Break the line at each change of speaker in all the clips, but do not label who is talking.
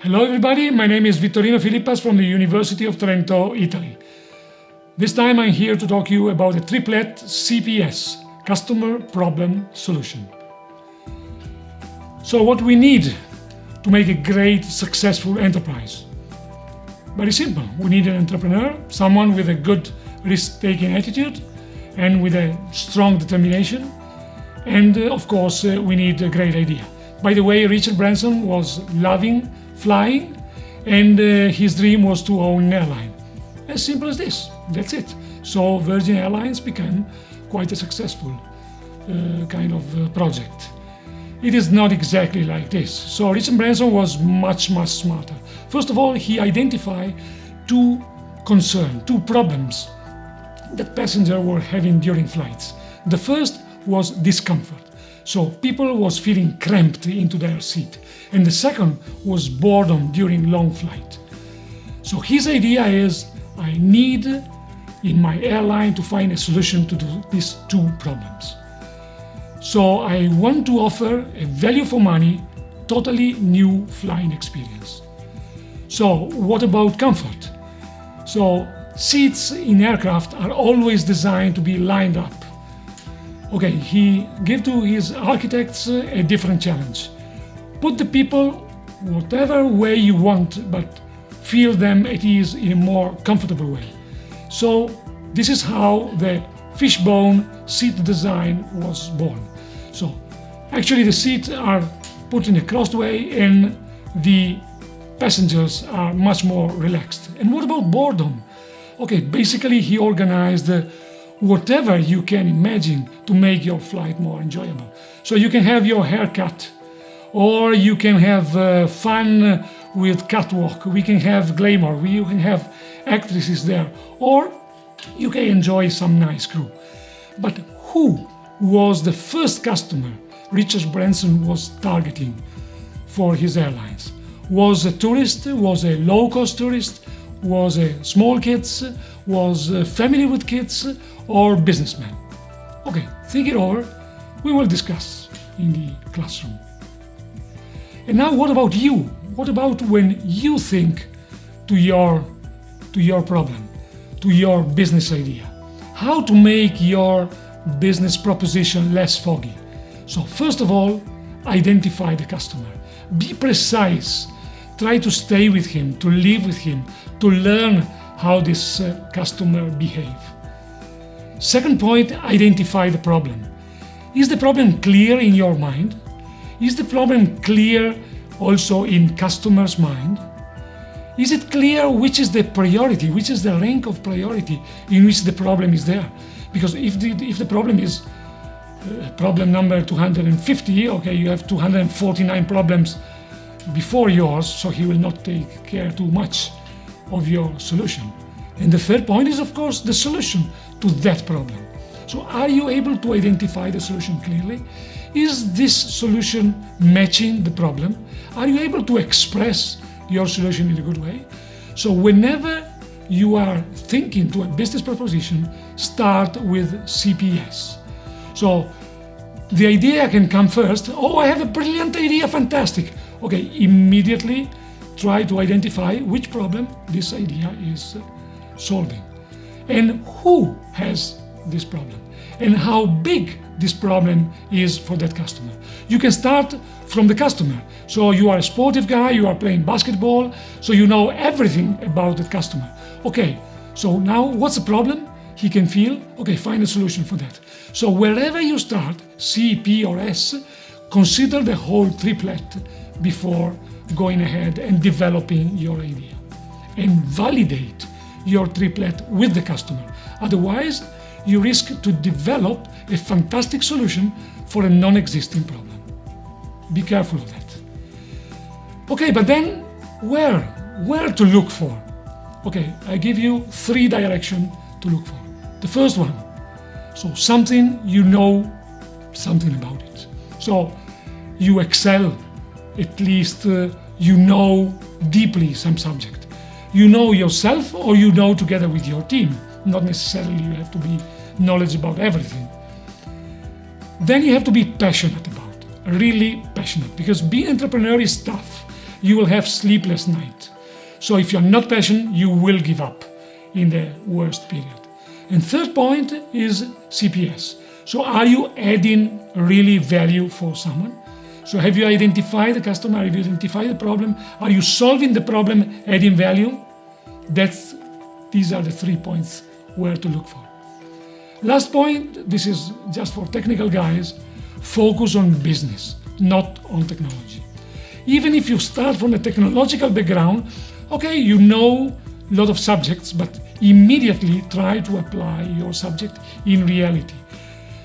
Hello everybody, my name is Vittorino Filippas from the University of Trento, Italy. This time I'm here to talk to you about the triplet CPS, Customer Problem Solution. So what we need to make a great, successful enterprise? Very simple. We need an entrepreneur, someone with a good risk-taking attitude and with a strong determination. And of course, we need a great idea. By the way, Richard Branson was loving flying, and his dream was to own an airline. As simple as this. That's it. So Virgin Airlines became quite a successful kind of project. It is not exactly like this. So Richard Branson was much smarter. First of all, he identified two problems that passengers were having during flights. The first was discomfort. So people was feeling cramped into their seat. And the second was boredom during long flight. So his idea is, I need in my airline to find a solution to these two problems. So I want to offer a value for money, totally new flying experience. So what about comfort? So seats in aircraft are always designed to be lined up. Okay, he gave to his architects a different challenge. Put the people whatever way you want, but feel them at ease in a more comfortable way. So this is how the fishbone seat design was born. So actually the seats are put in a crossed way and the passengers are much more relaxed. And what about boredom? Okay, basically he organized whatever you can imagine to make your flight more enjoyable. So you can have your hair cut, or you can have fun with catwalk, we can have glamour, you can have actresses there, or you can enjoy some nice crew. But who was the first customer Richard Branson was targeting for his airlines? Was a tourist, was a low-cost tourist, was a small kids, was a family with kids, or businessman? Okay, think it over. We will discuss in the classroom. And now what about you? What about when you think to your problem, to your business idea? How to make your business proposition less foggy? So first of all, identify the customer. Be precise. Try to stay with him, to live with him, to learn how this customer behave. Second point, identify the problem. Is the problem clear in your mind? Is the problem clear also in customer's mind? Is it clear which is the priority, which is the rank of priority in which the problem is there? Because if the problem is problem number 250, okay, you have 249 problems before yours, so he will not take care too much of your solution. And the third point is, of course, the solution to that problem. So are you able to identify the solution clearly? Is this solution matching the problem? Are you able to express your solution in a good way? So whenever you are thinking to a business proposition, start with CPS. So the idea can come first. Oh, I have a brilliant idea, fantastic. Okay, immediately try to identify which problem this idea is solving and who has this problem and how big this problem is for that customer. You can start from the customer. So you are a sportive guy, you are playing basketball, so you know everything about the customer. Okay, so now what's the problem he can feel? Okay, find a solution for that. So wherever you start, C, P or S, consider the whole triplet before going ahead and developing your idea. And validate your triplet with the customer. Otherwise, you risk to develop a fantastic solution for a non-existing problem. Be careful of that. Okay, but then where to look for? Okay, I give you 3 directions to look for. The first one, so something you know something about it. So you excel, at least you know deeply some subject. You know yourself or you know together with your team. Not necessarily you have to be knowledgeable about everything. Then you have to be passionate about it, really passionate, because being an entrepreneur is tough. you will have sleepless night. So if you're not passionate, you will give up in the worst period. And third point is CPS. So are you adding really value for someone? So have you identified the customer? Have you identified the problem? Are you solving the problem, adding value? These are the 3 points where to look for. Last point, this is just for technical guys, focus on business, not on technology. Even if you start from a technological background, okay, you know a lot of subjects, but immediately try to apply your subject in reality.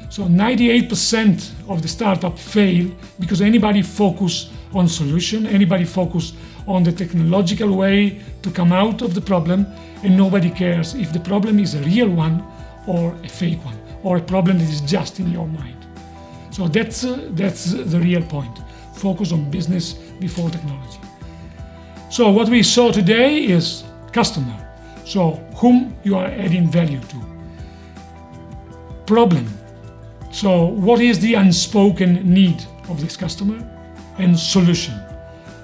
So 98% of the startup fail because anybody focus on solution, anybody focus on the technological way to come out of the problem, and nobody cares if the problem is a real one or a fake one, or a problem that is just in your mind. So that's the real point. Focus on business before technology. So what we saw today is customer. So whom you are adding value to. Problem. So what is the unspoken need of this customer? And solution.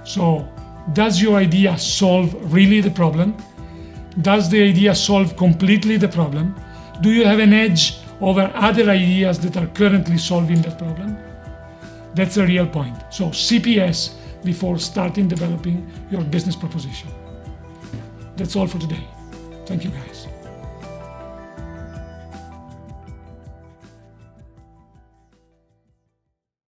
So does your idea solve really the problem? Does the idea solve completely the problem? Do you have an edge over other ideas that are currently solving that problem? That's a real point. So CPS before starting developing your business proposition. That's all for today. Thank you, guys.